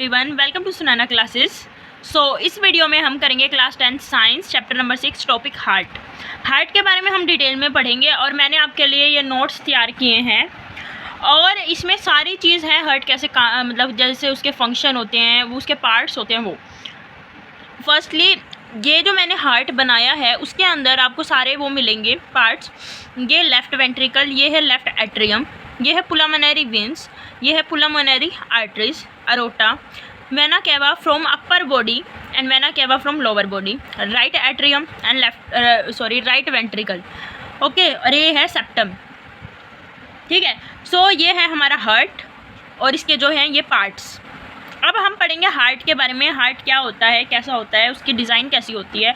Everyone, welcome to सुनाना classes. इस video में हम करेंगे class 10 science chapter number 6 topic heart के बारे में हम डिटेल में पढ़ेंगे। और मैंने आपके लिए ये नोट्स तैयार किए हैं और इसमें सारी चीज़ है हार्ट कैसे मतलब जैसे उसके फंक्शन होते हैं, वो उसके पार्ट्स होते हैं। वो फर्स्टली ये जो मैंने हार्ट बनाया है उसके अंदर आपको सारे वो मिलेंगे पार्ट्स। ये लेफ़्ट वेंट्रिकल, ये है लेफ़्ट एट्रियम, ये है पुलामोनरी वेन्स, ये है pulmonary arteries, aorta, vena cava from upper body and vena cava from lower body, right atrium and right ventricle. Okay, और ये है सेप्टम। ठीक है, ये है हमारा हार्ट और इसके जो हैं ये पार्ट्स। अब हम पढ़ेंगे हार्ट के बारे में, हार्ट क्या होता है, कैसा होता है, उसकी डिज़ाइन कैसी होती है।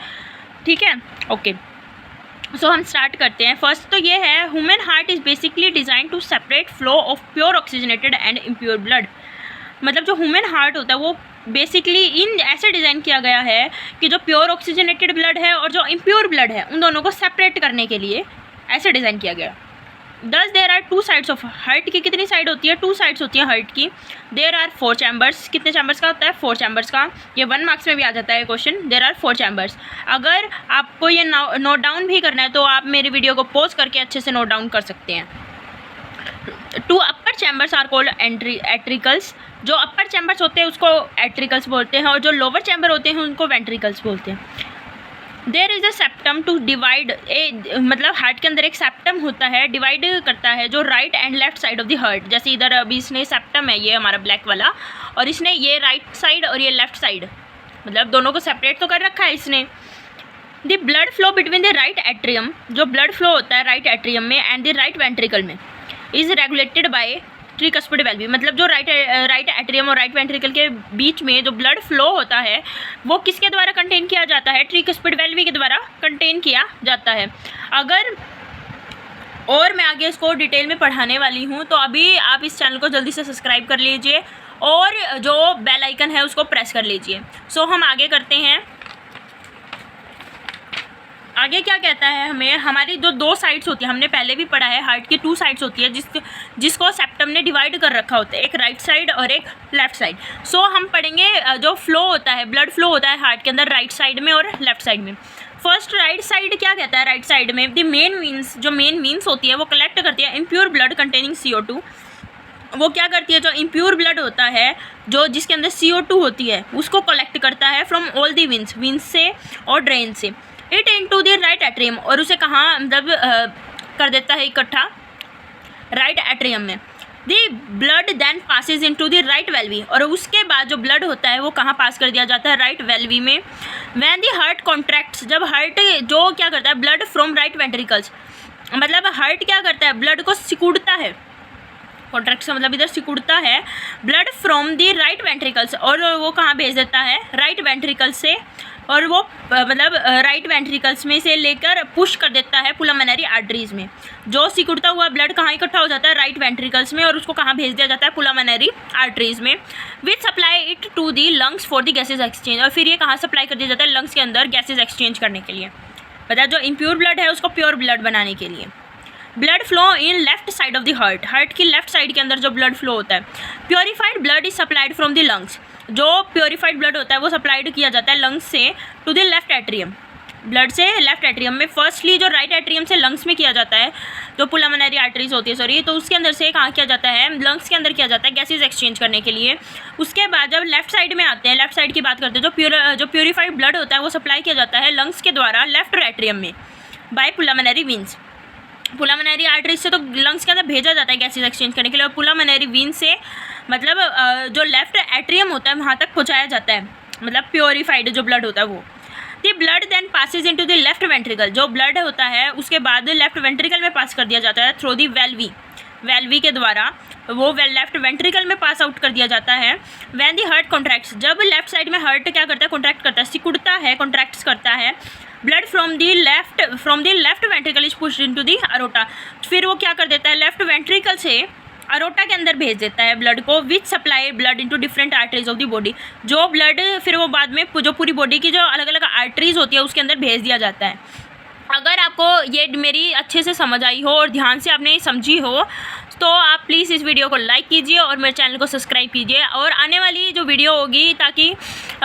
ठीक है, ओके। हम स्टार्ट करते हैं। फर्स्ट तो ये है, human heart is basically design to separate flow of pure oxygenated and impure blood. मतलब जो ह्यूमन हार्ट होता है वो बेसिकली ऐसे डिज़ाइन किया गया है कि जो प्योर ऑक्सीजनेटेड ब्लड है और जो इम्प्योर ब्लड है उन दोनों को सेपरेट करने के लिए ऐसे डिज़ाइन किया गया। Thus there are two sides of heart की कितनी साइड होती है? टू साइड्स होती है हार्ट की। There are 4 chambers. कितने चैम्बर्स का होता है? 4 चैम्बर्स का। ये 1 मार्क्स में भी आ जाता है क्वेश्चन। There are 4 chambers. अगर आपको ये नोट डाउन भी करना है तो आप मेरी वीडियो को पॉज करके अच्छे से नोट डाउन कर सकते हैं। 2 अपर चैम्बर्स आर कॉल्ड एट्रिकल्स। जो अपर चैम्बर्स होते हैं उसको एट्रिकल्स बोलते हैं और जो लोअर चैम्बर होते हैं उनको वेंट्रिकल्स बोलते हैं। There is a septum to divide मतलब हार्ट के अंदर एक सेप्टम होता है, डिवाइड करता है जो right and left side of the heart. जैसे इधर अभी इसने सेप्टम है, ये हमारा ब्लैक वाला, और इसने ये राइट साइड और ये लेफ्ट साइड, मतलब दोनों को सेपरेट तो कर रखा है इसने। The blood flow between the right atrium, जो ब्लड फ्लो होता है राइट एट्रियम में एंड द राइट वेंट्रिकल में, इज़ रेगुलेटेड बाय ट्रिकस्पिड वेल्वी। मतलब जो राइट एट्रियम और राइट वेंट्रिकल के बीच में जो ब्लड फ्लो होता है वो किसके द्वारा कंटेन किया जाता है? ट्रिकस्पिड वेल्वी के द्वारा कंटेन किया जाता है। अगर और मैं आगे इसको डिटेल में पढ़ाने वाली हूँ तो अभी आप इस चैनल को जल्दी से सब्सक्राइब कर लीजिए और जो बेल आइकन है उसको प्रेस कर लीजिए। हम आगे करते हैं। आगे क्या कहता है हमें, हमारी जो 2 साइड्स होती है, हमने पहले भी पढ़ा है हार्ट की 2 साइड्स होती है जिसको सेप्टम ने डिवाइड कर रखा होता है, एक राइट साइड और एक लेफ्ट साइड। हम पढ़ेंगे जो फ्लो होता है, ब्लड फ्लो होता है हार्ट के अंदर राइट साइड में और लेफ्ट साइड में। फर्स्ट राइट साइड क्या कहता है? राइट साइड में द मेन वीन्स, जो मेन वीन्स होती है वो कलेक्ट करती है इम्प्योर ब्लड कंटेनिंग CO2। वो क्या करती है, जो इम्प्योर ब्लड होता है जो जिसके अंदर CO2 होती है उसको कलेक्ट करता है फ्रॉम ऑल दी वीन्स से और ड्रेन से। It into the right atrium, और उसे कहाँ मतलब कर देता है इकट्ठा? राइट एट्रियम में। The blood then passes into the right valve, और उसके बाद जो ब्लड होता है वो कहाँ पास कर दिया जाता है? राइट वेल्वी में। व्हेन द हार्ट कॉन्ट्रैक्ट्स, जब हार्ट जो क्या करता है ब्लड फ्रॉम राइट वेंट्रिकल्स, मतलब हार्ट क्या करता है ब्लड को सिकुड़ता है, कॉन्ट्रैक्ट मतलब इधर सिकुड़ता है blood from the right ventricles, और वो कहाँ भेज देता है? राइट वेंट्रिकल से, और वो मतलब राइट वेंट्रिकल्स में से लेकर पुश कर देता है पुलामोनरी आर्टरीज में। जो सिकुड़ता हुआ ब्लड कहाँ इकट्ठा हो जाता है? राइट वेंट्रिकल्स में, और उसको कहाँ भेज दिया जाता है? पुलामोनरी आर्टरीज में। Which supply it to the lungs for the gases exchange, और फिर ये कहाँ सप्लाई कर दिया जाता है? लंग्स के अंदर गैसेज एक्सचेंज करने के लिए, मतलब जो इम्प्योर ब्लड है उसको प्योर ब्लड बनाने के लिए। Blood flow in left side of the heart, heart की लेफ्ट साइड के अंदर जो ब्लड फ्लो होता है। Purified blood is supplied from the lungs, जो प्योरीफाइड ब्लड होता है वो सप्लाइड किया जाता है लंग्स से to the left atrium, blood से लेफ्ट एट्रियम में। फर्स्टली जो राइट एट्रियम से लंग्स में किया जाता है, जो पुलामोनरी आर्टरीज होती है सॉरी, तो उसके अंदर से कहाँ किया जाता है? लंग्स के अंदर किया जाता है गैसेज एक्सचेंज करने के लिए। उसके बाद जब लेफ्ट साइड में आते हैं, लेफ्ट साइड की बात करते हैं, जो प्योरीफाइड ब्लड होता है वो सप्लाई किया जाता है लंग्स के द्वारा लेफ्ट एट्रियम में बाय पुलामोनरी वीन्स। पुलामोनरी आर्टरीज से तो लंग्स के अंदर भेजा जाता है गैसेज एक्सचेंज करने के लिए, और पुलामोनरी वीन से मतलब जो लेफ्ट एट्रियम होता है वहाँ तक पहुँचाया जाता है, मतलब प्योरीफाइड जो ब्लड होता है वो। The blood then passes into the left ventricle, जो ब्लड होता है उसके बाद लेफ्ट वेंट्रिकल में पास कर दिया जाता है थ्रू दी वेल्वी के द्वारा, वो लेफ्ट वेंट्रिकल में पास आउट कर दिया जाता है। व्हेन द हार्ट कॉन्ट्रैक्ट्स, जब लेफ्ट साइड में हार्ट क्या करता है? कॉन्ट्रैक्ट करता है, सिकुड़ता है, कॉन्ट्रैक्ट्स करता है। Blood from the left ventricle is pushed into the aorta, फिर वो क्या कर देता है? लेफ्ट वेंट्रिकल से अरोटा के अंदर भेज देता है ब्लड को। Which supply blood into different arteries of the body, जो ब्लड फिर वो बाद में जो पूरी बॉडी की जो अलग अलग आर्टरीज होती है उसके अंदर भेज दिया जाता है। अगर आपको ये मेरी अच्छे से समझ आई हो और ध्यान से आपने समझी हो तो आप प्लीज़ इस वीडियो को लाइक कीजिए और मेरे चैनल को सब्सक्राइब कीजिए, और आने वाली जो वीडियो होगी ताकि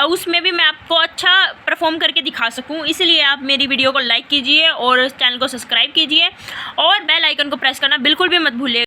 उसमें भी मैं आपको अच्छा परफॉर्म करके दिखा सकूं, इसलिए आप मेरी वीडियो को लाइक कीजिए और चैनल को सब्सक्राइब कीजिए और बेल आइकन को प्रेस करना बिल्कुल भी मत भूलिएगा।